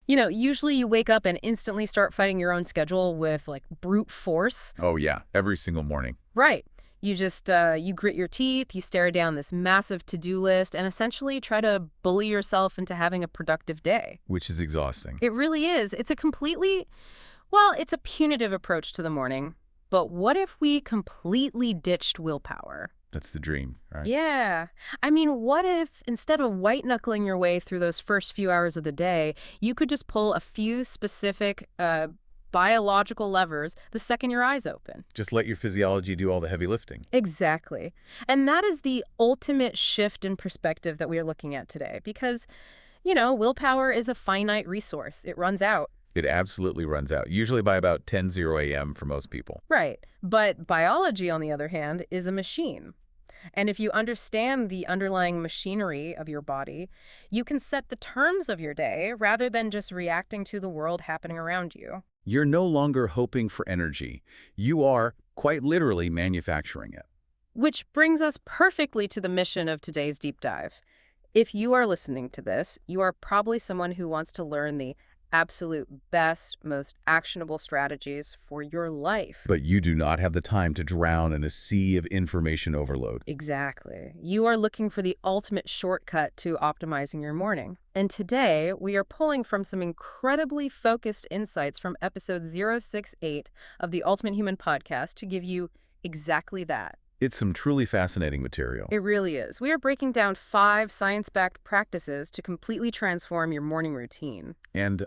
Usually you wake up and instantly start fighting your own schedule with like brute force. Oh, yeah, every single morning. Right. You just, you grit your teeth, you stare down this massive to-do list, and essentially try to bully yourself into having a productive day. Which is exhausting. It really is. It's a punitive approach to the morning. But what if we completely ditched willpower? That's the dream, right? Yeah. What if instead of white-knuckling your way through those first few hours of the day, you could just pull a few specific biological levers the second your eyes open? Just let your physiology do all the heavy lifting. Exactly. And that is the ultimate shift in perspective that we are looking at today because, willpower is a finite resource. It runs out. It absolutely runs out, usually by about 10:0 a.m. for most people. Right. But biology, on the other hand, is a machine. And if you understand the underlying machinery of your body, you can set the terms of your day rather than just reacting to the world happening around you. You're no longer hoping for energy. You are, quite literally, manufacturing it. Which brings us perfectly to the mission of today's deep dive. If you are listening to this, you are probably someone who wants to learn the absolute best, most actionable strategies for your life. But you do not have the time to drown in a sea of information overload. Exactly. You are looking for the ultimate shortcut to optimizing your morning. And today, we are pulling from some incredibly focused insights from episode 068 of the Ultimate Human podcast to give you exactly that. It's some truly fascinating material. It really is. We are breaking down 5 science-backed practices to completely transform your morning routine. And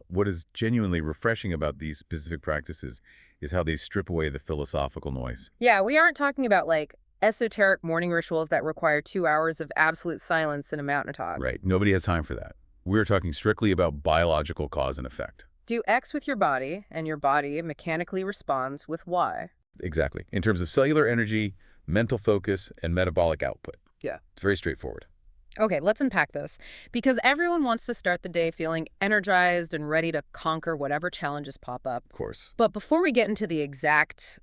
what is genuinely refreshing about these specific practices is how they strip away the philosophical noise. Yeah, we aren't talking about like esoteric morning rituals that require 2 hours of absolute silence in a mountain top. Right. Nobody has time for that. We're talking strictly about biological cause and effect. Do X with your body, and your body mechanically responds with Y. Exactly. In terms of cellular energy, mental focus, and metabolic output. Yeah. It's very straightforward. Okay, let's unpack this. Because everyone wants to start the day feeling energized and ready to conquer whatever challenges pop up. Of course. But before we get into the exact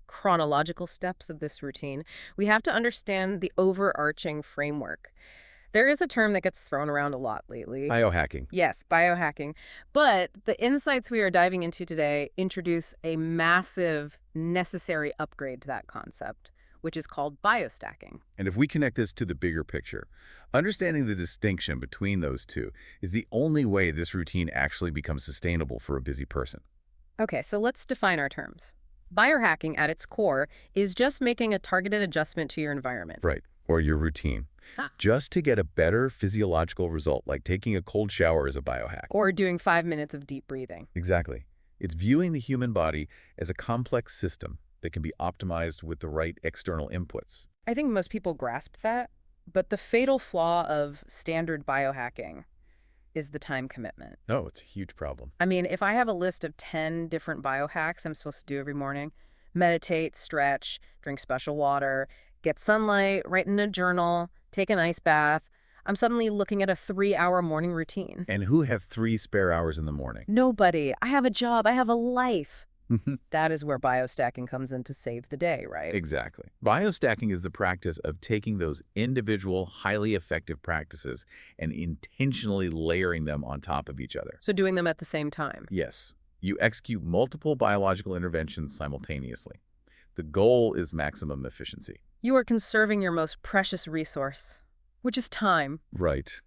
chronological steps of this routine, we have to understand the overarching framework. There is a term that gets thrown around a lot lately. Biohacking. Yes, biohacking. But the insights we are diving into today introduce a massive, necessary upgrade to that concept, which is called biostacking. And if we connect this to the bigger picture, understanding the distinction between those two is the only way this routine actually becomes sustainable for a busy person. Okay, so let's define our terms. Biohacking at its core is just making a targeted adjustment to your environment. Right. Or your routine. Just to get a better physiological result, like taking a cold shower is a biohack. Or doing 5 minutes of deep breathing. Exactly. It's viewing the human body as a complex system that can be optimized with the right external inputs. I think most people grasp that, but the fatal flaw of standard biohacking is the time commitment. Oh, it's a huge problem. If I have a list of 10 different biohacks I'm supposed to do every morning, meditate, stretch, drink special water, get sunlight, write in a journal, take an ice bath, I'm suddenly looking at a 3-hour morning routine. And who have 3 spare hours in the morning? Nobody. I have a job. I have a life. That is where biostacking comes in to save the day, right? Exactly. Biostacking is the practice of taking those individual, highly effective practices and intentionally layering them on top of each other. So doing them at the same time. Yes. You execute multiple biological interventions simultaneously. The goal is maximum efficiency. You are conserving your most precious resource, which is time. Right.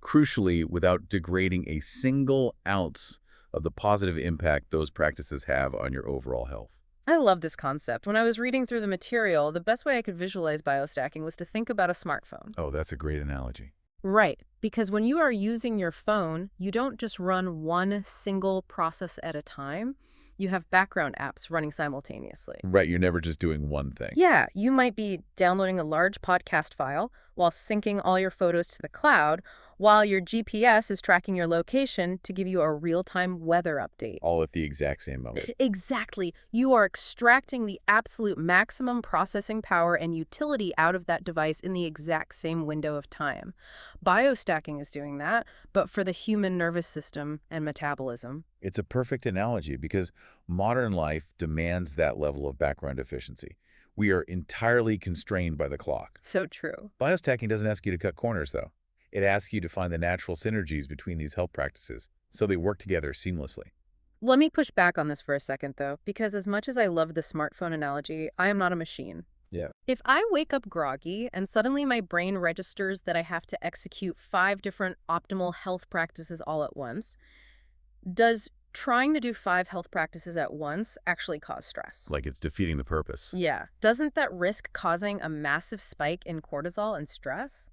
Crucially, without degrading a single ounce of the positive impact those practices have on your overall health. I love this concept. When I was reading through the material, the best way I could visualize biostacking was to think about a smartphone. Oh, that's a great analogy. Right, because when you are using your phone, you don't just run one single process at a time. You have background apps running simultaneously. Right, you're never just doing one thing. Yeah, you might be downloading a large podcast file while syncing all your photos to the cloud, while your GPS is tracking your location to give you a real-time weather update. All at the exact same moment. Exactly. You are extracting the absolute maximum processing power and utility out of that device in the exact same window of time. Biostacking is doing that, but for the human nervous system and metabolism. It's a perfect analogy because modern life demands that level of background efficiency. We are entirely constrained by the clock. So true. Biostacking doesn't ask you to cut corners, though. It asks you to find the natural synergies between these health practices, so they work together seamlessly. Let me push back on this for a second, though, because as much as I love the smartphone analogy, I am not a machine. Yeah. If I wake up groggy and suddenly my brain registers that I have to execute 5 different optimal health practices all at once, does trying to do 5 health practices at once actually cause stress? Like it's defeating the purpose. Yeah. Doesn't that risk causing a massive spike in cortisol and stress?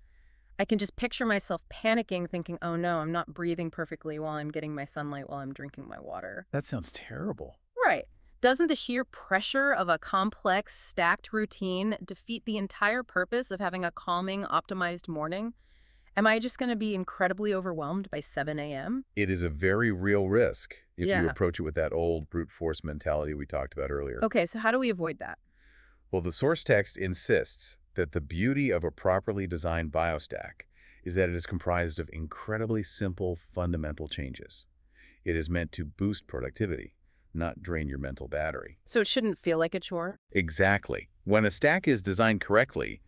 I can just picture myself panicking, thinking, oh no, I'm not breathing perfectly while I'm getting my sunlight while I'm drinking my water. That sounds terrible. Right. Doesn't the sheer pressure of a complex, stacked routine defeat the entire purpose of having a calming, optimized morning? Am I just going to be incredibly overwhelmed by 7 a.m.? It is a very real risk if you Yeah. approach it with that old brute force mentality we talked about earlier. Okay, so how do we avoid that? Well, the source text insists that the beauty of a properly designed biostack is that it is comprised of incredibly simple, fundamental changes. It is meant to boost productivity, not drain your mental battery. So it shouldn't feel like a chore? Exactly. When a stack is designed correctly,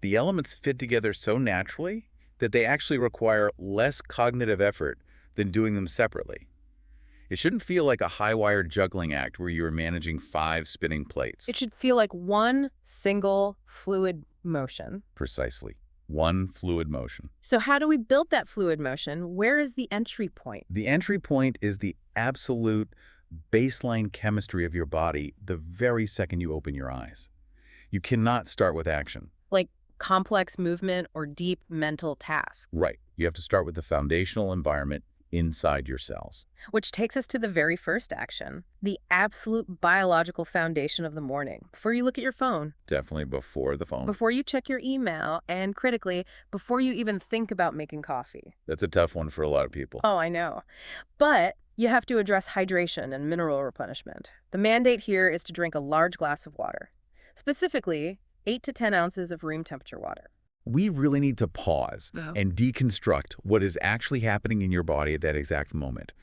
the elements fit together so naturally that they actually require less cognitive effort than doing them separately. It shouldn't feel like a high-wired juggling act where you are managing 5 spinning plates. It should feel like one single fluid motion. Precisely. One fluid motion. So how do we build that fluid motion? Where is the entry point? The entry point is the absolute baseline chemistry of your body the very second you open your eyes. You cannot start with action. Like complex movement or deep mental task. Right. You have to start with the foundational environment inside your cells. Which takes us to the very first action, the absolute biological foundation of the morning. Before you look at your phone, Definitely before the phone. before you check your email, and critically, before you even think about making coffee. That's a tough one for a lot of people. Oh, I know. But you have to address hydration and mineral replenishment. The mandate here is to drink a large glass of water, specifically 8 to 10 ounces of room temperature water. We really need to pause Oh. and deconstruct what is actually happening in your body at that exact moment,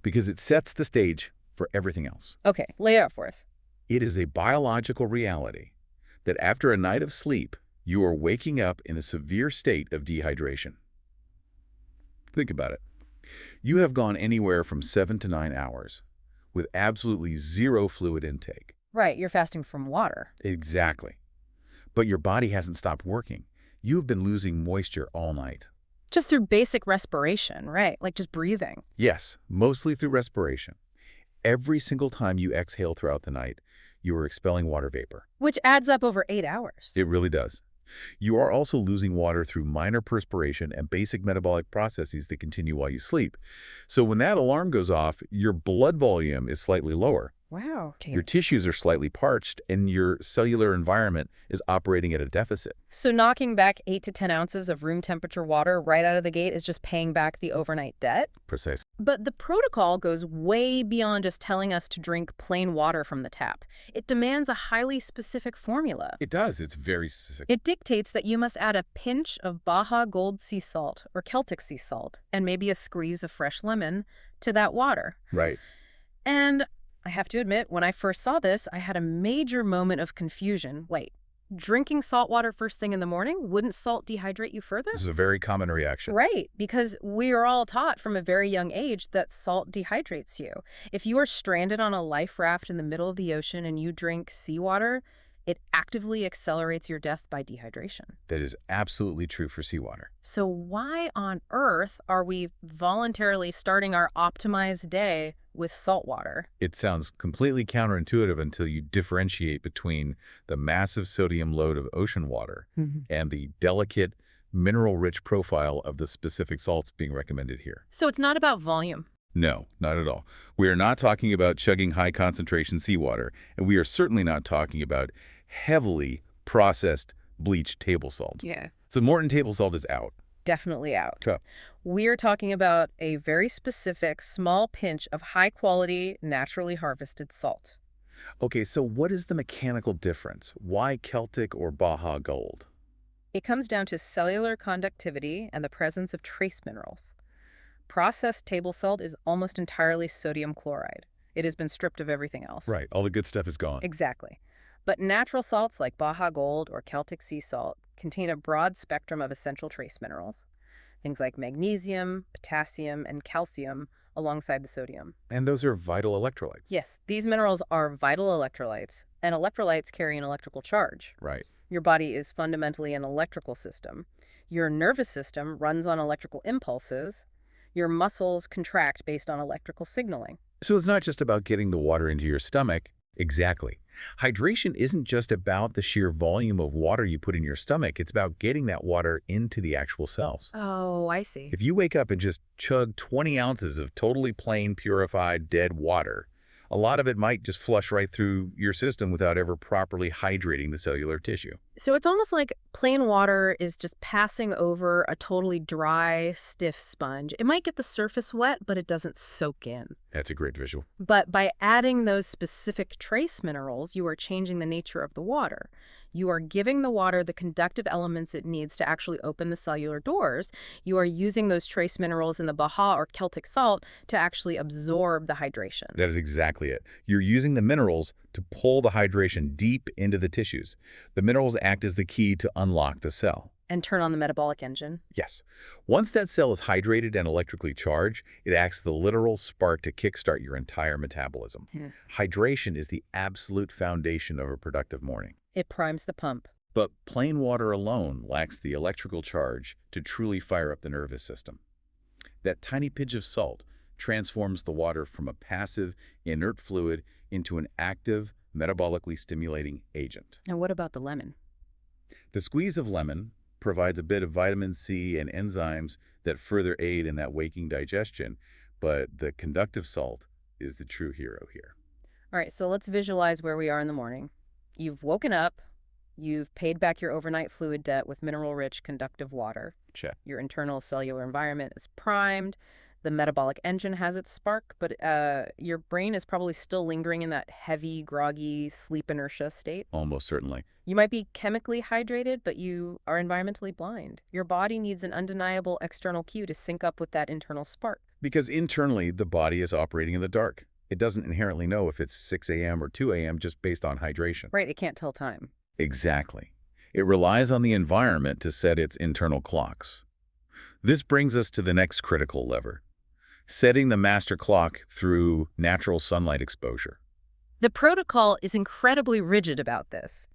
because it sets the stage for everything else. Okay, lay it out for us. It is a biological reality that after a night of sleep, you are waking up in a severe state of dehydration. Think about it. You have gone anywhere from 7 to 9 hours with absolutely zero fluid intake. Right, you're fasting from water. Exactly. But your body hasn't stopped working. You have been losing moisture all night. Just through basic respiration, right? Like just breathing. Yes, mostly through respiration. Every single time you exhale throughout the night, you are expelling water vapor. Which adds up over 8 hours. It really does. You are also losing water through minor perspiration and basic metabolic processes that continue while you sleep. So when that alarm goes off, your blood volume is slightly lower. Wow. Your tissues are slightly parched, and your cellular environment is operating at a deficit. So knocking back 8 to 10 ounces of room temperature water right out of the gate is just paying back the overnight debt? Precisely. But the protocol goes way beyond just telling us to drink plain water from the tap. It demands a highly specific formula. It does. It's very specific. It dictates that you must add a pinch of Baja Gold sea salt or Celtic sea salt and maybe a squeeze of fresh lemon to that water. Right. And I have to admit, when I first saw this, I had a major moment of confusion. Wait, drinking salt water first thing in the morning? Wouldn't salt dehydrate you further? This is a very common reaction. Right, because we are all taught from a very young age that salt dehydrates you. If you are stranded on a life raft in the middle of the ocean and you drink seawater, it actively accelerates your death by dehydration. That is absolutely true for seawater. So why on earth are we voluntarily starting our optimized day with salt water? It sounds completely counterintuitive until you differentiate between the massive sodium load of ocean water and the delicate, mineral-rich profile of the specific salts being recommended here. So it's not about volume. No, not at all. We are not talking about chugging high-concentration seawater, and we are certainly not talking about heavily processed bleached table salt. Yeah. So Morton table salt is out. Definitely out. Okay. We're talking about a very specific small pinch of high-quality, naturally harvested salt. Okay, so what is the mechanical difference? Why Celtic or Baja Gold? It comes down to cellular conductivity and the presence of trace minerals. Processed table salt is almost entirely sodium chloride. It has been stripped of everything else. Right, all the good stuff is gone. Exactly. But natural salts like Baja Gold or Celtic sea salt contain a broad spectrum of essential trace minerals. Things like magnesium, potassium, and calcium alongside the sodium. And those are vital electrolytes. Yes, these minerals are vital electrolytes, and electrolytes carry an electrical charge. Right. Your body is fundamentally an electrical system. Your nervous system runs on electrical impulses. Your muscles contract based on electrical signaling. So it's not just about getting the water into your stomach. Exactly. Hydration isn't just about the sheer volume of water you put in your stomach. It's about getting that water into the actual cells. Oh, I see. If you wake up and just chug 20 ounces of totally plain, purified, dead water, a lot of it might just flush right through your system without ever properly hydrating the cellular tissue. So it's almost like plain water is just passing over a totally dry, stiff sponge. It might get the surface wet, but it doesn't soak in. That's a great visual. But by adding those specific trace minerals, you are changing the nature of the water. You are giving the water the conductive elements it needs to actually open the cellular doors. You are using those trace minerals in the Baja or Celtic salt to actually absorb the hydration. That is exactly it. You're using the minerals to pull the hydration deep into the tissues. The minerals act as the key to unlock the cell. And turn on the metabolic engine. Yes. Once that cell is hydrated and electrically charged, it acts as the literal spark to kickstart your entire metabolism. Hydration is the absolute foundation of a productive morning. It primes the pump. But plain water alone lacks the electrical charge to truly fire up the nervous system. That tiny pinch of salt transforms the water from a passive, inert fluid into an active, metabolically stimulating agent. And what about the lemon? The squeeze of lemon provides a bit of vitamin C and enzymes that further aid in that waking digestion, but the conductive salt is the true hero here. All right, so let's visualize where we are in the morning. You've woken up. You've paid back your overnight fluid debt with mineral-rich conductive water. Check. Your internal cellular environment is primed. The metabolic engine has its spark, but your brain is probably still lingering in that heavy, groggy, sleep inertia state. Almost certainly. You might be chemically hydrated, but you are environmentally blind. Your body needs an undeniable external cue to sync up with that internal spark. Because internally, the body is operating in the dark. It doesn't inherently know if it's 6 a.m. or 2 a.m. just based on hydration. Right, it can't tell time. Exactly. It relies on the environment to set its internal clocks. This brings us to the next critical lever: setting the master clock through natural sunlight exposure. The protocol is incredibly rigid about this.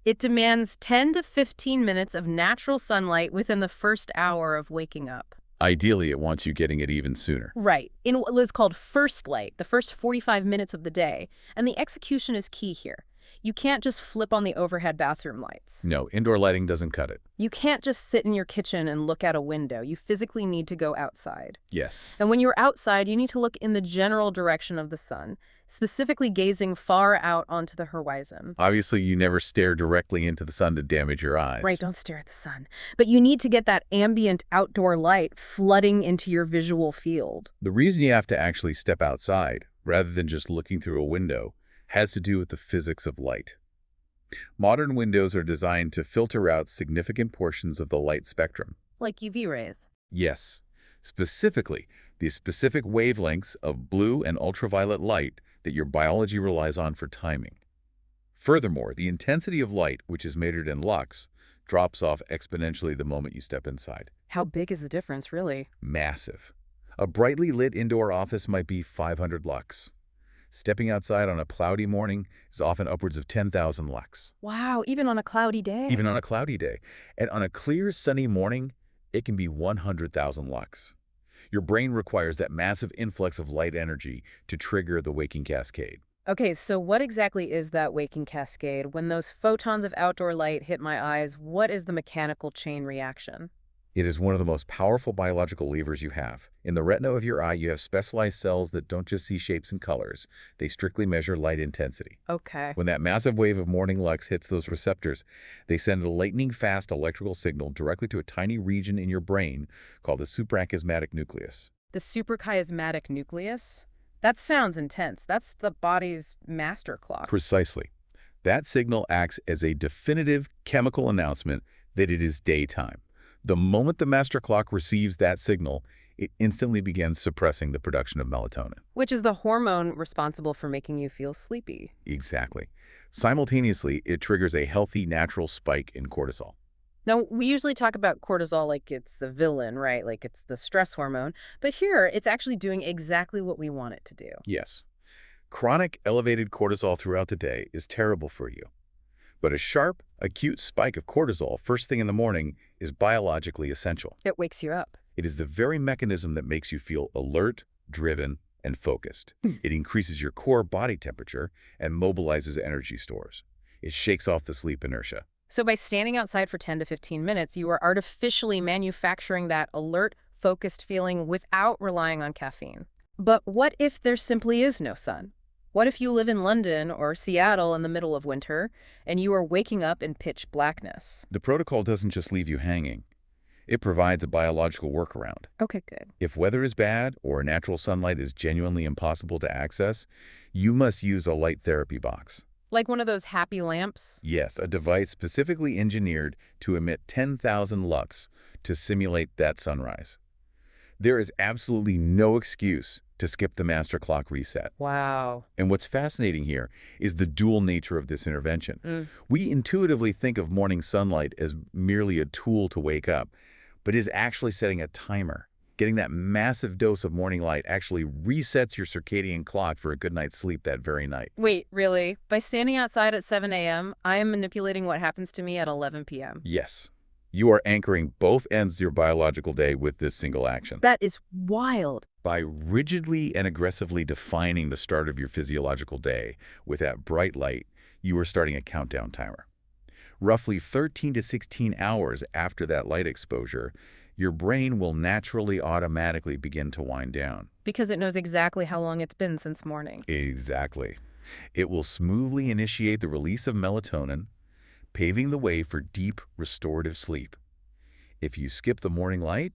It demands 10 to 15 minutes of natural sunlight within the first hour of waking up. Ideally, it wants you getting it even sooner. Right, in what is called first light, the first 45 minutes of the day. And the execution is key here. You can't just flip on the overhead bathroom lights. No, indoor lighting doesn't cut it. You can't just sit in your kitchen and look out a window. You physically need to go outside. Yes. And when you're outside, you need to look in the general direction of the sun, specifically gazing far out onto the horizon. Obviously, you never stare directly into the sun to damage your eyes. Right, don't stare at the sun. But you need to get that ambient outdoor light flooding into your visual field. The reason you have to actually step outside, rather than just looking through a window, has to do with the physics of light. Modern windows are designed to filter out significant portions of the light spectrum. Like UV rays. Yes, specifically, the specific wavelengths of blue and ultraviolet light that your biology relies on for timing. Furthermore, the intensity of light, which is measured in lux, drops off exponentially the moment you step inside. How big is the difference, really? Massive. A brightly lit indoor office might be 500 lux. Stepping outside on a cloudy morning is often upwards of 10,000 lux. Wow, even on a cloudy day? Even on a cloudy day. And on a clear, sunny morning, it can be 100,000 lux. Your brain requires that massive influx of light energy to trigger the waking cascade. Okay, so what exactly is that waking cascade? When those photons of outdoor light hit my eyes, what is the mechanical chain reaction? It is one of the most powerful biological levers you have. In the retina of your eye, you have specialized cells that don't just see shapes and colors. They strictly measure light intensity. Okay. When that massive wave of morning lux hits those receptors, they send a lightning-fast electrical signal directly to a tiny region in your brain called the suprachiasmatic nucleus. The suprachiasmatic nucleus? That sounds intense. That's the body's master clock. Precisely. That signal acts as a definitive chemical announcement that it is daytime. The moment the master clock receives that signal, it instantly begins suppressing the production of melatonin. Which is the hormone responsible for making you feel sleepy. Exactly. Simultaneously, it triggers a healthy natural spike in cortisol. Now, we usually talk about cortisol like it's a villain, right? Like it's the stress hormone. But here, it's actually doing exactly what we want it to do. Yes, chronic elevated cortisol throughout the day is terrible for you. But a sharp, acute spike of cortisol first thing in the morning is biologically essential. It wakes you up. It is the very mechanism that makes you feel alert, driven, and focused. It increases your core body temperature and mobilizes energy stores. It shakes off the sleep inertia. So by standing outside for 10 to 15 minutes, you are artificially manufacturing that alert, focused feeling without relying on caffeine. But what if there simply is no sun? What if you live in London or Seattle in the middle of winter and you are waking up in pitch blackness? The protocol doesn't just leave you hanging. It provides a biological workaround. Okay, good. If weather is bad or natural sunlight is genuinely impossible to access, you must use a light therapy box. Like one of those happy lamps? Yes, a device specifically engineered to emit 10,000 lux to simulate that sunrise. There is absolutely no excuse to skip the master clock reset. Wow. And what's fascinating here is the dual nature of this intervention. We intuitively think of morning sunlight as merely a tool to wake up, but is actually setting a timer. Getting that massive dose of morning light actually resets your circadian clock for a good night's sleep that very night. Wait, really? By standing outside at 7 a.m., I am manipulating what happens to me at 11 p.m. Yes, you are anchoring both ends of your biological day with this single action. That is wild. By rigidly and aggressively defining the start of your physiological day with that bright light, you are starting a countdown timer. Roughly 13 to 16 hours after that light exposure, your brain will naturally automatically begin to wind down. Because it knows exactly how long it's been since morning. Exactly. It will smoothly initiate the release of melatonin, paving the way for deep, restorative sleep. If you skip the morning light,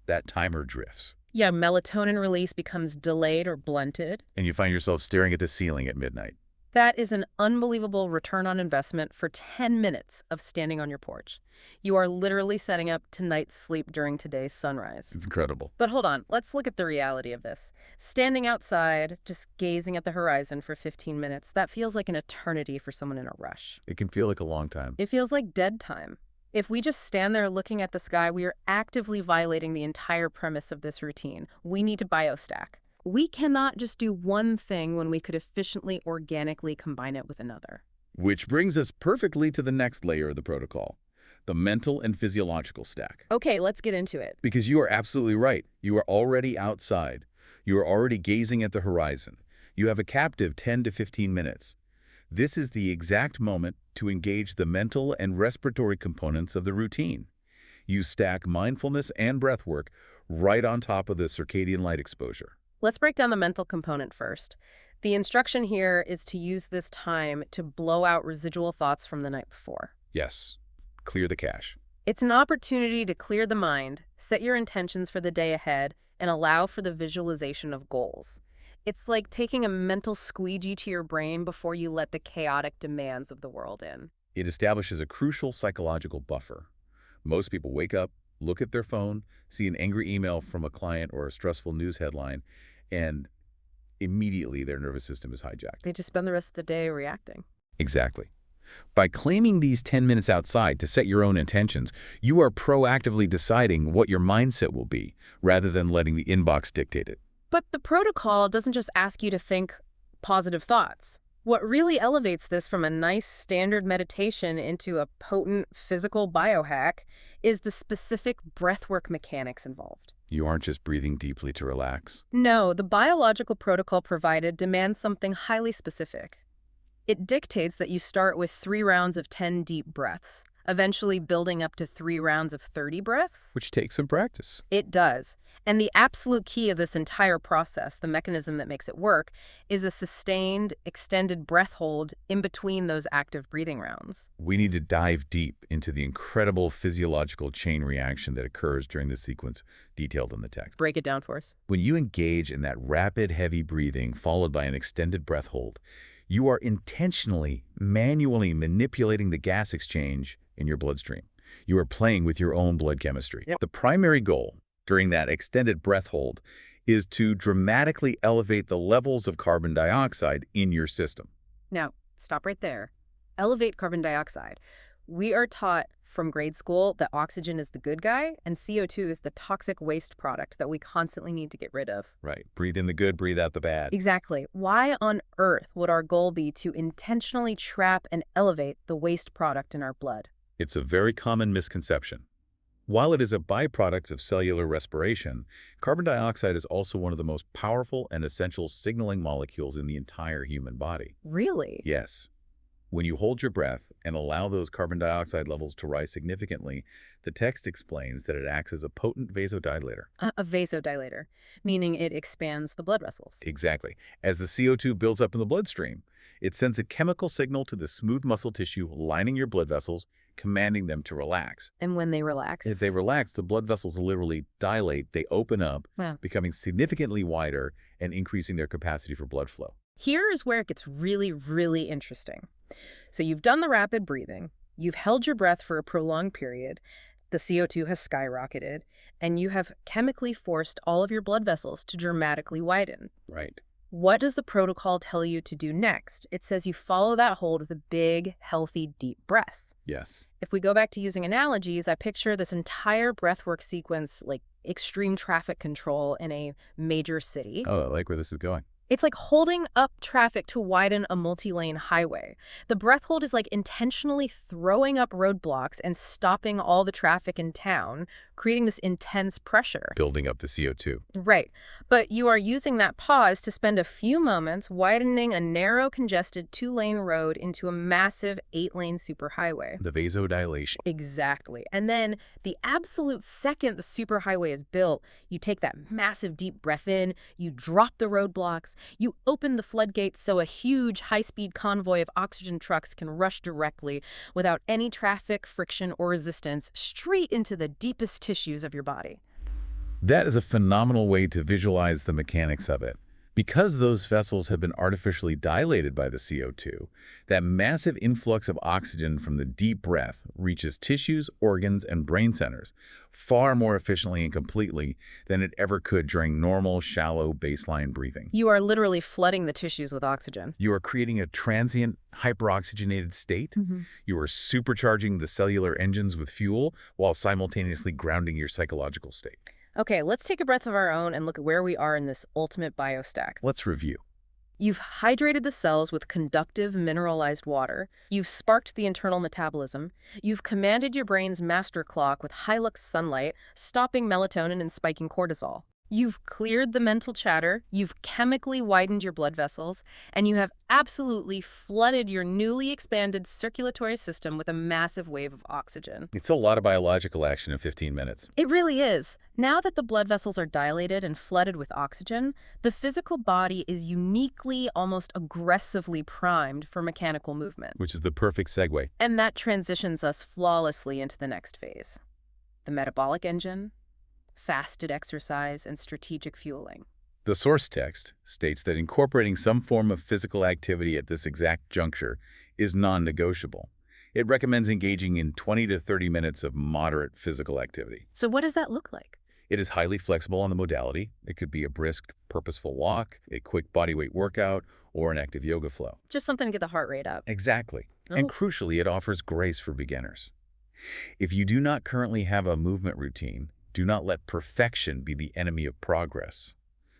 that timer drifts, Yeah, melatonin release becomes delayed or blunted. and you find yourself staring at the ceiling at midnight. That is an unbelievable return on investment for 10 minutes of standing on your porch. You are literally setting up tonight's sleep during today's sunrise. It's incredible. But hold on, let's look at the reality of this. Standing outside, just gazing at the horizon for 15 minutes, that feels like an eternity for someone in a rush. It can feel like a long time. It feels like dead time. If we just stand there looking at the sky, we are actively violating the entire premise of this routine. We need to biostack. We cannot just do one thing when we could efficiently, organically combine it with another. Which brings us perfectly to the next layer of the protocol, the mental and physiological stack. Okay, let's get into it. Because you are absolutely right. You are already outside. You are already gazing at the horizon. You have a captive 10 to 15 minutes. This is the exact moment to engage the mental and respiratory components of the routine. You stack mindfulness and breathwork right on top of the circadian light exposure. Let's break down the mental component first. The instruction here is to use this time to blow out residual thoughts from the night before. Yes, clear the cache. It's an opportunity to clear the mind, set your intentions for the day ahead, and allow for the visualization of goals. It's like taking a mental squeegee to your brain before you let the chaotic demands of the world in. It establishes a crucial psychological buffer. Most people wake up, look at their phone, see an angry email from a client or a stressful news headline, and immediately their nervous system is hijacked. They just spend the rest of the day reacting. Exactly. By claiming these 10 minutes outside to set your own intentions, you are proactively deciding what your mindset will be, rather than letting the inbox dictate it. But the protocol doesn't just ask you to think positive thoughts. What really elevates this from a nice standard meditation into a potent physical biohack is the specific breathwork mechanics involved. You aren't just breathing deeply to relax. No, the biological protocol provided demands something highly specific. It dictates that you start with 3 rounds of 10 deep breaths, eventually building up to 3 rounds of 30 breaths. Which takes some practice. It does. And the absolute key of this entire process, the mechanism that makes it work, is a sustained, extended breath hold in between those active breathing rounds. We need to dive deep into the incredible physiological chain reaction that occurs during the sequence detailed in the text. Break it down for us. When you engage in that rapid, heavy breathing followed by an extended breath hold, you are intentionally, manually manipulating the gas exchange in your bloodstream. You are playing with your own blood chemistry. Yep. The primary goal during that extended breath hold is to dramatically elevate the levels of carbon dioxide in your system. Now, stop right there. Elevate carbon dioxide. We are taught from grade school that oxygen is the good guy and CO2 is the toxic waste product that we constantly need to get rid of. Right. Breathe in the good, breathe out the bad. Exactly. Why on earth would our goal be to intentionally trap and elevate the waste product in our blood? It's a very common misconception. While it is a byproduct of cellular respiration, carbon dioxide is also one of the most powerful and essential signaling molecules in the entire human body. Really? Yes. When you hold your breath and allow those carbon dioxide levels to rise significantly, the text explains that it acts as a potent vasodilator. A vasodilator, meaning it expands the blood vessels. Exactly. As the CO2 builds up in the bloodstream, it sends a chemical signal to the smooth muscle tissue lining your blood vessels, commanding them to relax. And when they relax? If they relax, the blood vessels literally dilate, they open up, Wow. becoming significantly wider and increasing their capacity for blood flow. Here is where it gets really, really interesting. So you've done the rapid breathing, you've held your breath for a prolonged period, the CO2 has skyrocketed, and you have chemically forced all of your blood vessels to dramatically widen. Right. What does the protocol tell you to do next? It says you follow that hold with a big, healthy, deep breath. Yes. If we go back to using analogies, I picture this entire breathwork sequence like extreme traffic control in a major city. Oh, I like where this is going. It's like holding up traffic to widen a multi-lane highway. The breath hold is like intentionally throwing up roadblocks and stopping all the traffic in town, creating this intense pressure. Building up the CO2. Right. But you are using that pause to spend a few moments widening a narrow, congested 2-lane road into a massive 8-lane superhighway. The vasodilation. Exactly. And then the absolute second the superhighway is built, you take that massive deep breath in, you drop the roadblocks, you open the floodgates so a huge high-speed convoy of oxygen trucks can rush directly, without any traffic, friction, or resistance, straight into the deepest tissues of your body. That is a phenomenal way to visualize the mechanics of it. Because those vessels have been artificially dilated by the CO2, that massive influx of oxygen from the deep breath reaches tissues, organs, and brain centers far more efficiently and completely than it ever could during normal, shallow baseline breathing. You are literally flooding the tissues with oxygen. You are creating a transient, hyperoxygenated state. You are supercharging the cellular engines with fuel while simultaneously grounding your psychological state. Okay, let's take a breath of our own and look at where we are in this ultimate biostack. Let's review. You've hydrated the cells with conductive mineralized water. You've sparked the internal metabolism. You've commanded your brain's master clock with high-lux sunlight, stopping melatonin and spiking cortisol. You've cleared the mental chatter, you've chemically widened your blood vessels, and you have absolutely flooded your newly expanded circulatory system with a massive wave of oxygen. It's a lot of biological action in 15 minutes. It really is. Now that the blood vessels are dilated and flooded with oxygen, the physical body is uniquely, almost aggressively primed for mechanical movement. Which is the perfect segue. And that transitions us flawlessly into the next phase. The metabolic engine, fasted exercise, and strategic fueling. The source text states that incorporating some form of physical activity at this exact juncture is non-negotiable. It recommends engaging in 20 to 30 minutes of moderate physical activity. So what does that look like? It is highly flexible on the modality. It could be a brisk, purposeful walk, a quick bodyweight workout, or an active yoga flow. Just something to get the heart rate up. Exactly. Oh. And crucially, it offers grace for beginners. If you do not currently have a movement routine, do not let perfection be the enemy of progress.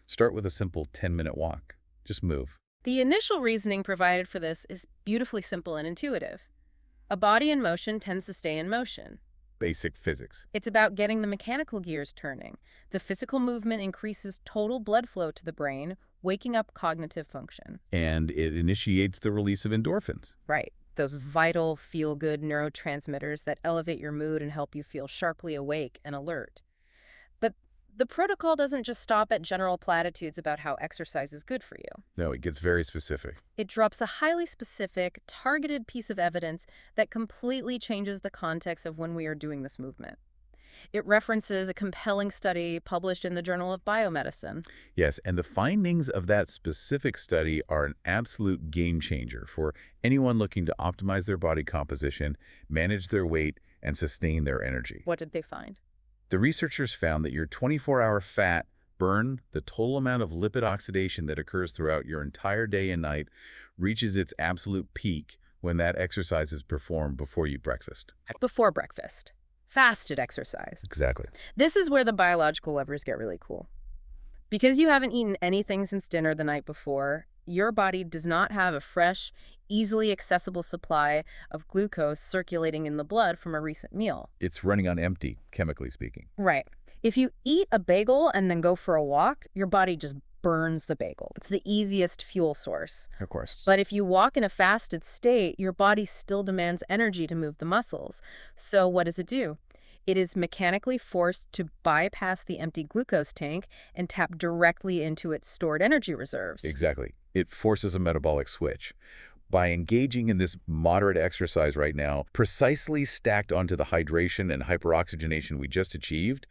Start with a simple 10-minute walk. Just move. The initial reasoning provided for this is beautifully simple and intuitive. A body in motion tends to stay in motion. Basic physics. It's about getting the mechanical gears turning. The physical movement increases total blood flow to the brain, waking up cognitive function. And it initiates the release of endorphins. Right. Those vital, feel-good neurotransmitters that elevate your mood and help you feel sharply awake and alert. But the protocol doesn't just stop at general platitudes about how exercise is good for you. No, it gets very specific. It drops a highly specific, targeted piece of evidence that completely changes the context of when we are doing this movement. It references a compelling study published in the Journal of Biomedicine. Yes, and the findings of that specific study are an absolute game changer for anyone looking to optimize their body composition, manage their weight, and sustain their energy. What did they find? The researchers found that your 24-hour fat burn, the total amount of lipid oxidation that occurs throughout your entire day and night, reaches its absolute peak when that exercise is performed before you eat breakfast. Before breakfast. Fasted exercise. Exactly. This is where the biological levers get really cool. Because you haven't eaten anything since dinner the night before, your body does not have a fresh, easily accessible supply of glucose circulating in the blood from a recent meal. It's running on empty, chemically speaking. Right. If you eat a bagel and then go for a walk, your body just burns the bagel. It's the easiest fuel source. Of course. But if you walk in a fasted state, your body still demands energy to move the muscles. So what does it do? It is mechanically forced to bypass the empty glucose tank and tap directly into its stored energy reserves. Exactly. It forces a metabolic switch. By engaging in this moderate exercise right now, precisely stacked onto the hydration and hyperoxygenation we just achieved,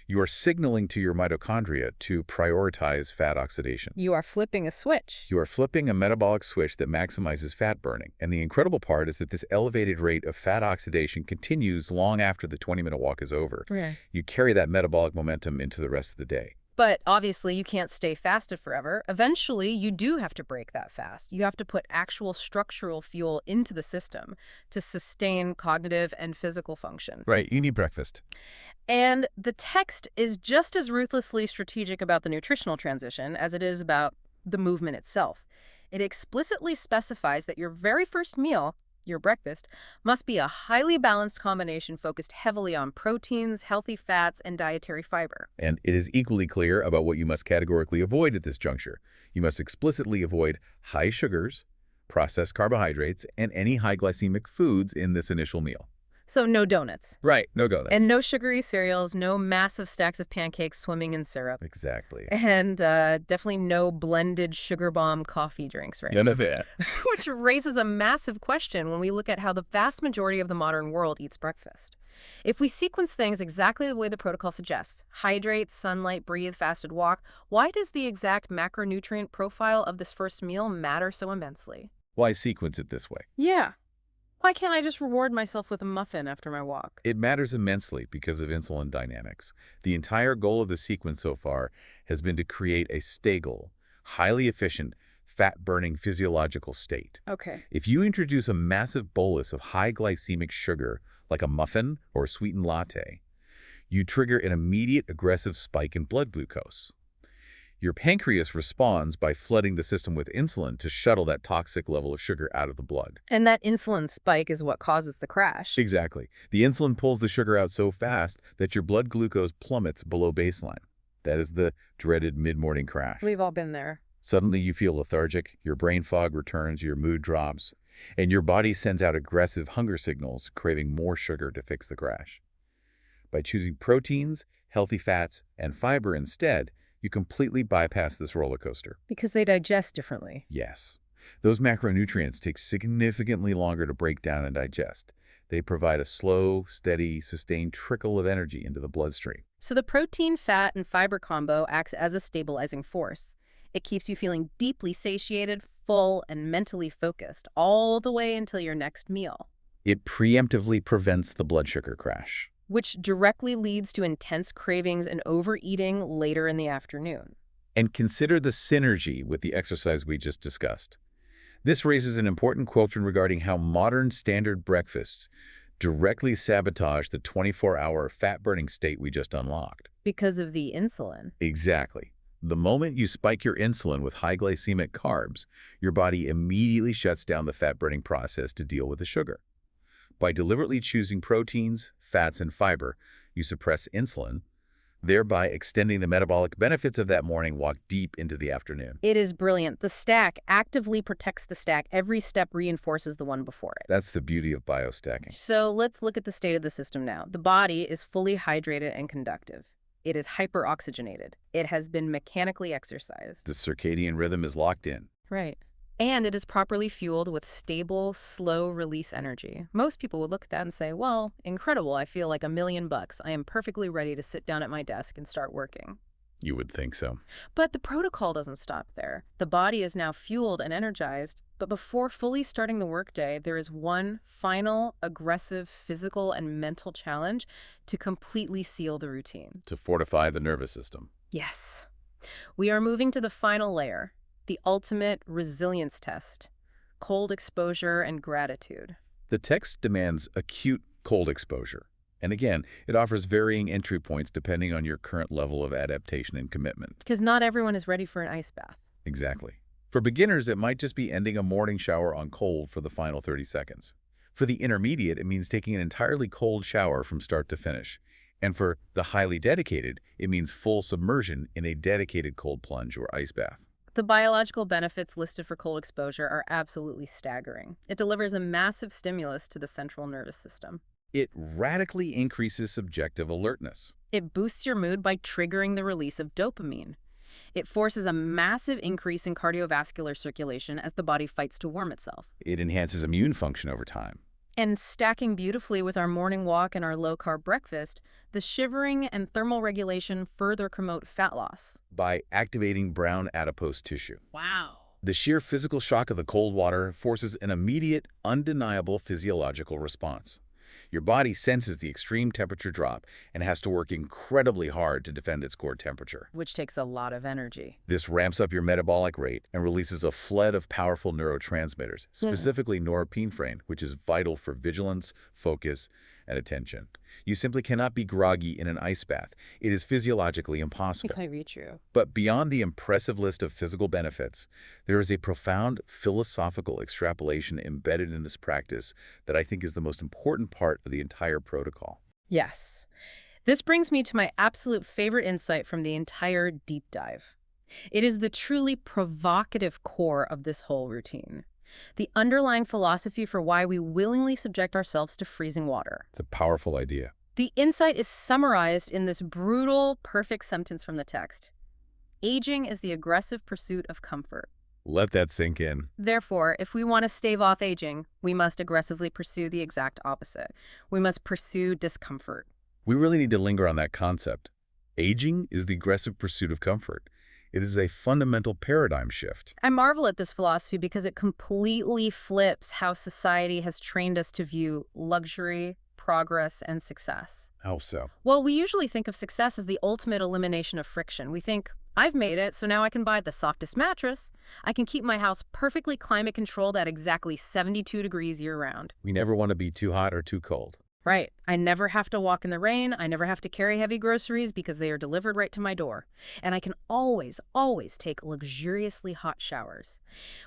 you are signaling to your mitochondria to prioritize fat oxidation. You are flipping a switch. You are flipping a metabolic switch that maximizes fat burning. And the incredible part is that this elevated rate of fat oxidation continues long after the 20-minute walk is over. Yeah. You carry that metabolic momentum into the rest of the day. But obviously, you can't stay fasted forever. Eventually, you do have to break that fast. You have to put actual structural fuel into the system to sustain cognitive and physical function. Right, you need breakfast. And the text is just as ruthlessly strategic about the nutritional transition as it is about the movement itself. It explicitly specifies that your very first meal, your breakfast, must be a highly balanced combination focused heavily on proteins, healthy fats, and dietary fiber. And it is equally clear about what you must categorically avoid at this juncture. You must explicitly avoid high sugars, processed carbohydrates, and any high glycemic foods in this initial meal. So no donuts. Right, no donuts. And no sugary cereals, no massive stacks of pancakes swimming in syrup. Exactly. And definitely no blended sugar bomb coffee drinks, right? None of that. Which raises a massive question when we look at how the vast majority of the modern world eats breakfast. If we sequence things exactly the way the protocol suggests, hydrate, sunlight, breathe, fasted walk, why does the exact macronutrient profile of this first meal matter so immensely? Why sequence it this way? Yeah. Why can't I just reward myself with a muffin after my walk? It matters immensely because of insulin dynamics. The entire goal of the sequence so far has been to create a stable, highly efficient, fat-burning physiological state. Okay. If you introduce a massive bolus of high glycemic sugar, like a muffin or a sweetened latte, you trigger an immediate aggressive spike in blood glucose. Your pancreas responds by flooding the system with insulin to shuttle that toxic level of sugar out of the blood. And that insulin spike is what causes the crash. Exactly. The insulin pulls the sugar out so fast that your blood glucose plummets below baseline. That is the dreaded mid-morning crash. We've all been there. Suddenly you feel lethargic, your brain fog returns, your mood drops, and your body sends out aggressive hunger signals, craving more sugar to fix the crash. By choosing proteins, healthy fats, and fiber instead, you completely bypass this roller coaster. Because they digest differently. Yes. Those macronutrients take significantly longer to break down and digest. They provide a slow, steady, sustained trickle of energy into the bloodstream. So the protein, fat, and fiber combo acts as a stabilizing force. It keeps you feeling deeply satiated, full, and mentally focused all the way until your next meal. It preemptively prevents the blood sugar crash, Which directly leads to intense cravings and overeating later in the afternoon. and consider the synergy with the exercise we just discussed. This raises an important question regarding how modern standard breakfasts directly sabotage the 24-hour fat-burning state we just unlocked. Because of the insulin. Exactly. The moment you spike your insulin with high glycemic carbs, your body immediately shuts down the fat-burning process to deal with the sugar. By deliberately choosing proteins, fats, and fiber, you suppress insulin, thereby extending the metabolic benefits of that morning walk deep into the afternoon. It is brilliant. The stack actively protects the stack. Every step reinforces the one before it. That's the beauty of biostacking. So let's look at the state of the system now. The body is fully hydrated and conductive. It is hyperoxygenated. It has been mechanically exercised. The circadian rhythm is locked in. Right. And it is properly fueled with stable, slow-release energy. Most people would look at that and say, well, incredible, I feel like $1,000,000. I am perfectly ready to sit down at my desk and start working. You would think so. But the protocol doesn't stop there. The body is now fueled and energized, but before fully starting the workday, there is one final, aggressive physical and mental challenge to completely seal the routine. To fortify the nervous system. Yes. We are moving to the final layer, the ultimate resilience test. cold exposure, and gratitude. The text demands acute cold exposure. And again, it offers varying entry points depending on your current level of adaptation and commitment. Because not everyone is ready for an ice bath. Exactly. For beginners, it might just be ending a morning shower on cold for the final 30 seconds. For the intermediate, it means taking an entirely cold shower from start to finish. And for the highly dedicated, it means full submersion in a dedicated cold plunge or ice bath. The biological benefits listed for cold exposure are absolutely staggering. It delivers a massive stimulus to the central nervous system. It radically increases subjective alertness. It boosts your mood by triggering the release of dopamine. It forces a massive increase in cardiovascular circulation as the body fights to warm itself. It enhances immune function over time. And stacking beautifully with our morning walk and our low-carb breakfast, the shivering and thermal regulation further promote fat loss. By activating brown adipose tissue. Wow. The sheer physical shock of the cold water forces an immediate, undeniable physiological response. Your body senses the extreme temperature drop and has to work incredibly hard to defend its core temperature. Which takes a lot of energy. This ramps up your metabolic rate and releases a flood of powerful neurotransmitters, specifically norepinephrine, which is vital for vigilance, focus, and attention. You simply cannot be groggy in an ice bath. It is physiologically impossible. It might be true. But beyond the impressive list of physical benefits, there is a profound philosophical extrapolation embedded in this practice that I think is the most important part of the entire protocol. Yes. This brings me to my absolute favorite insight from the entire deep dive. It is the truly provocative core of this whole routine. The underlying philosophy for why we willingly subject ourselves to freezing water. It's a powerful idea. The insight is summarized in this brutal, perfect sentence from the text. Aging is the aggressive pursuit of comfort. Let that sink in. Therefore, if we want to stave off aging, we must aggressively pursue the exact opposite. We must pursue discomfort. We really need to linger on that concept. Aging is the aggressive pursuit of comfort. It is a fundamental paradigm shift. I marvel at this philosophy because it completely flips how society has trained us to view luxury, progress, and success. How so? Well, we usually think of success as the ultimate elimination of friction. We think, I've made it, so now I can buy the softest mattress. I can keep my house perfectly climate controlled at exactly 72 degrees year-round. We never want to be too hot or too cold. Right. I never have to walk in the rain. I never have to carry heavy groceries because they are delivered right to my door. And I can always, always take luxuriously hot showers.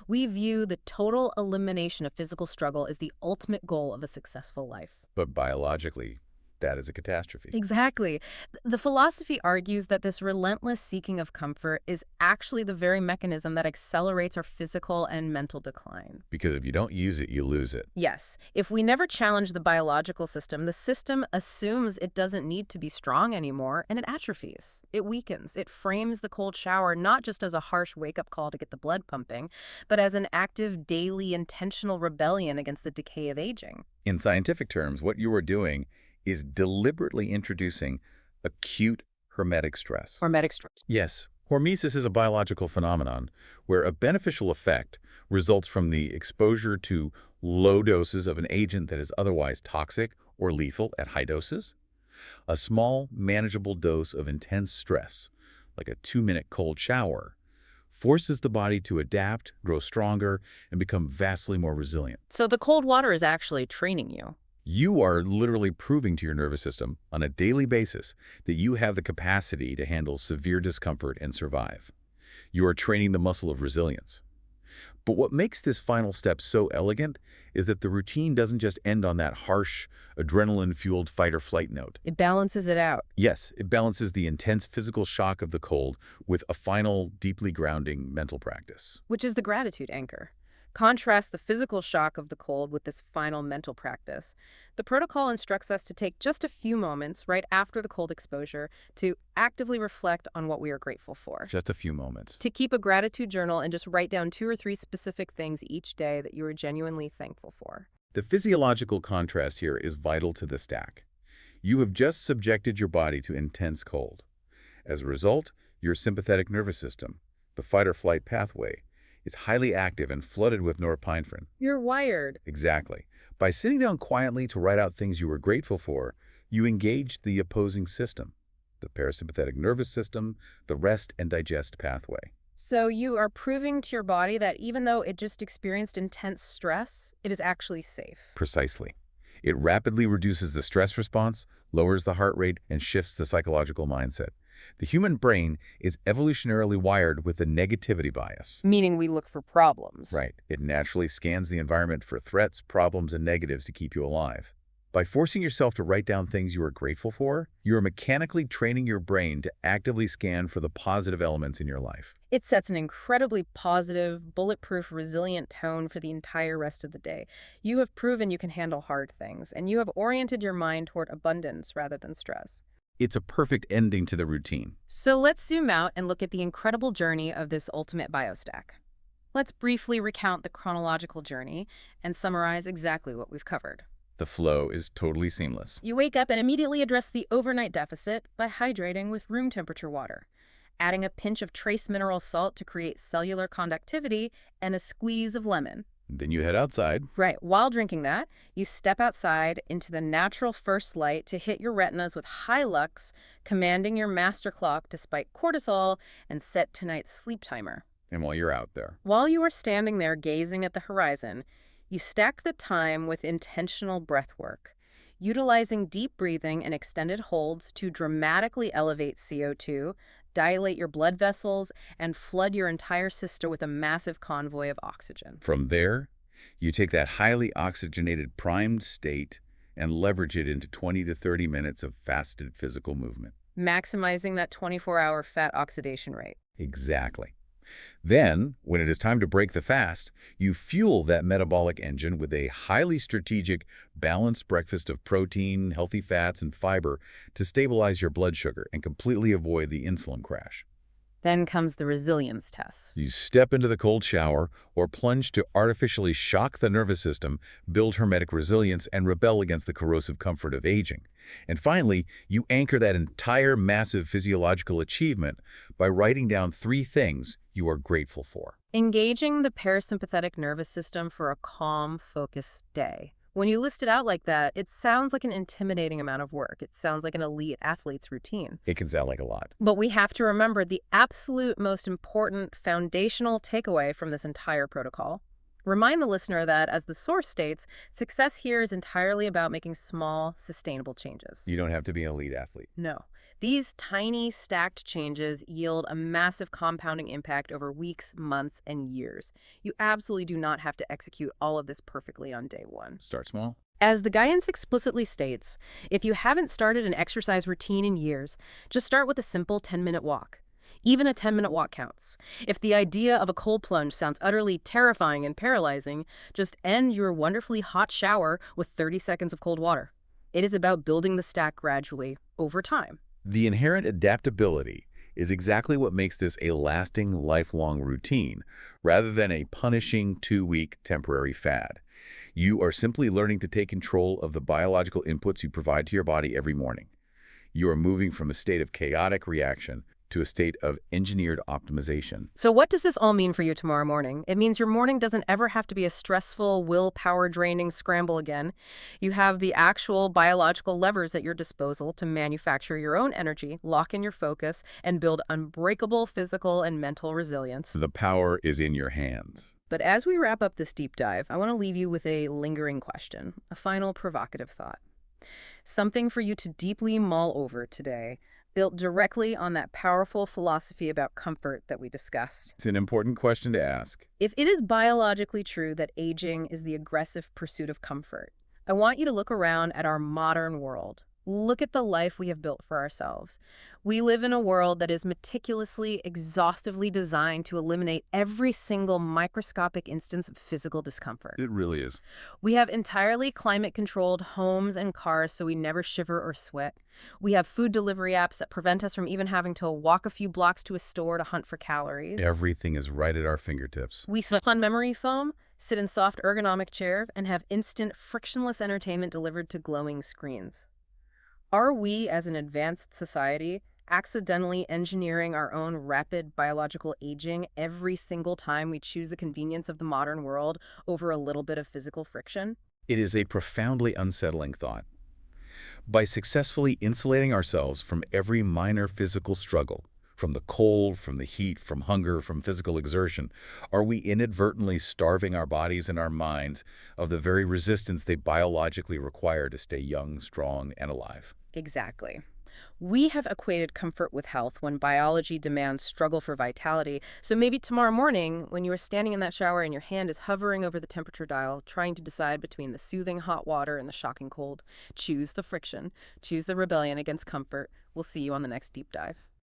We view the total elimination of physical struggle as the ultimate goal of a successful life. But biologically, that is a catastrophe. Exactly. The philosophy argues that this relentless seeking of comfort is actually the very mechanism that accelerates our physical and mental decline. Because if you don't use it, you lose it. Yes. If we never challenge the biological system, the system assumes it doesn't need to be strong anymore, and it atrophies. It weakens. It frames the cold shower not just as a harsh wake-up call to get the blood pumping, but as an active, daily, intentional rebellion against the decay of aging. In scientific terms, what you are doing is deliberately introducing acute hormetic stress. Hormetic stress. Yes, hormesis is a biological phenomenon where a beneficial effect results from the exposure to low doses of an agent that is otherwise toxic or lethal at high doses. A small, manageable dose of intense stress, like a 2-minute cold shower, forces the body to adapt, grow stronger, and become vastly more resilient. So the cold water is actually training you. You are literally proving to your nervous system on a daily basis that you have the capacity to handle severe discomfort and survive. You are training the muscle of resilience. But what makes this final step so elegant is that the routine doesn't just end on that harsh, adrenaline-fueled fight-or-flight note. It balances it out. Yes, it balances the intense physical shock of the cold with a final, deeply grounding mental practice. Which is the gratitude anchor. Contrast the physical shock of the cold with this final mental practice. The protocol instructs us to take just a few moments right after the cold exposure to actively reflect on what we are grateful for. Just a few moments. To keep a gratitude journal and just write down 2 or 3 specific things each day that you are genuinely thankful for. The physiological contrast here is vital to the stack. You have just subjected your body to intense cold. As a result, your sympathetic nervous system, the fight-or-flight pathway, is highly active and flooded with norepinephrine. You're wired. Exactly. By sitting down quietly to write out things you were grateful for, you engage the opposing system, the parasympathetic nervous system, the rest and digest pathway. So you are proving to your body that even though it just experienced intense stress, it is actually safe. Precisely. It rapidly reduces the stress response, lowers the heart rate, and shifts the psychological mindset. The human brain is evolutionarily wired with a negativity bias. Meaning we look for problems. Right. It naturally scans the environment for threats, problems, and negatives to keep you alive. By forcing yourself to write down things you are grateful for, you are mechanically training your brain to actively scan for the positive elements in your life. It sets an incredibly positive, bulletproof, resilient tone for the entire rest of the day. You have proven you can handle hard things, and you have oriented your mind toward abundance rather than stress. It's a perfect ending to the routine. So let's zoom out and look at the incredible journey of this ultimate biostack. Let's briefly recount the chronological journey and summarize exactly what we've covered. The flow is totally seamless. You wake up and immediately address the overnight deficit by hydrating with room temperature water, adding a pinch of trace mineral salt to create cellular conductivity, and a squeeze of lemon. Then you head outside. Right, while drinking that, you step outside into the natural first light to hit your retinas with high lux, commanding your master clock to spike cortisol and set tonight's sleep timer. And while you're out there, While you are standing there gazing at the horizon, you stack the time with intentional breath work, utilizing deep breathing and extended holds to dramatically elevate CO2, dilate your blood vessels, and flood your entire system with a massive convoy of oxygen. from there, you take that highly oxygenated primed state and leverage it into 20 to 30 minutes of fasted physical movement. Maximizing that 24-hour fat oxidation rate. Exactly. Then, when it is time to break the fast, you fuel that metabolic engine with a highly strategic, balanced breakfast of protein, healthy fats, and fiber to stabilize your blood sugar and completely avoid the insulin crash. Then comes the resilience test. You step into the cold shower or plunge to artificially shock the nervous system, build hermetic resilience, and rebel against the corrosive comfort of aging. And finally, you anchor that entire massive physiological achievement by writing down 3 things you are grateful for. Engaging the parasympathetic nervous system for a calm, focused day. When you list it out like that, it sounds like an intimidating amount of work. It sounds like an elite athlete's routine. It can sound like a lot. But we have to remember the absolute most important foundational takeaway from this entire protocol. Remind the listener that, as the source states, success here is entirely about making small, sustainable changes. You don't have to be an elite athlete. No. These tiny, stacked changes yield a massive compounding impact over weeks, months, and years. You absolutely do not have to execute all of this perfectly on day one. Start small. As the guidance explicitly states, if you haven't started an exercise routine in years, just start with a simple 10-minute walk. Even a 10-minute walk counts. If the idea of a cold plunge sounds utterly terrifying and paralyzing, just end your wonderfully hot shower with 30 seconds of cold water. It is about building the stack gradually, over time. The inherent adaptability is exactly what makes this a lasting, lifelong routine, rather than a punishing 2-week temporary fad. You are simply learning to take control of the biological inputs you provide to your body every morning. You are moving from a state of chaotic reaction to a state of engineered optimization. So what does this all mean for you tomorrow morning? It means your morning doesn't ever have to be a stressful, willpower-draining scramble again. You have the actual biological levers at your disposal to manufacture your own energy, lock in your focus, and build unbreakable physical and mental resilience. The power is in your hands. But as we wrap up this deep dive, I want to leave you with a lingering question, a final provocative thought. Something for you to deeply mull over today, built directly on that powerful philosophy about comfort that we discussed. It's an important question to ask. If it is biologically true that aging is the aggressive pursuit of comfort, I want you to look around at our modern world. Look at the life we have built for ourselves. We live in a world that is meticulously, exhaustively designed to eliminate every single microscopic instance of physical discomfort. It really is. We have entirely climate-controlled homes and cars so we never shiver or sweat. We have food delivery apps that prevent us from even having to walk a few blocks to a store to hunt for calories. Everything is right at our fingertips. We sleep on memory foam, sit in soft ergonomic chairs, and have instant, frictionless entertainment delivered to glowing screens. Are we, as an advanced society, accidentally engineering our own rapid biological aging every single time we choose the convenience of the modern world over a little bit of physical friction? It is a profoundly unsettling thought. By successfully insulating ourselves from every minor physical struggle, From the cold, from the heat, from hunger, from physical exertion, are we inadvertently starving our bodies and our minds of the very resistance they biologically require to stay young, strong, and alive? Exactly. We have equated comfort with health when biology demands struggle for vitality. So maybe tomorrow morning, when you are standing in that shower and your hand is hovering over the temperature dial, trying to decide between the soothing hot water and the shocking cold, choose the friction, choose the rebellion against comfort. We'll see you on the next deep dive.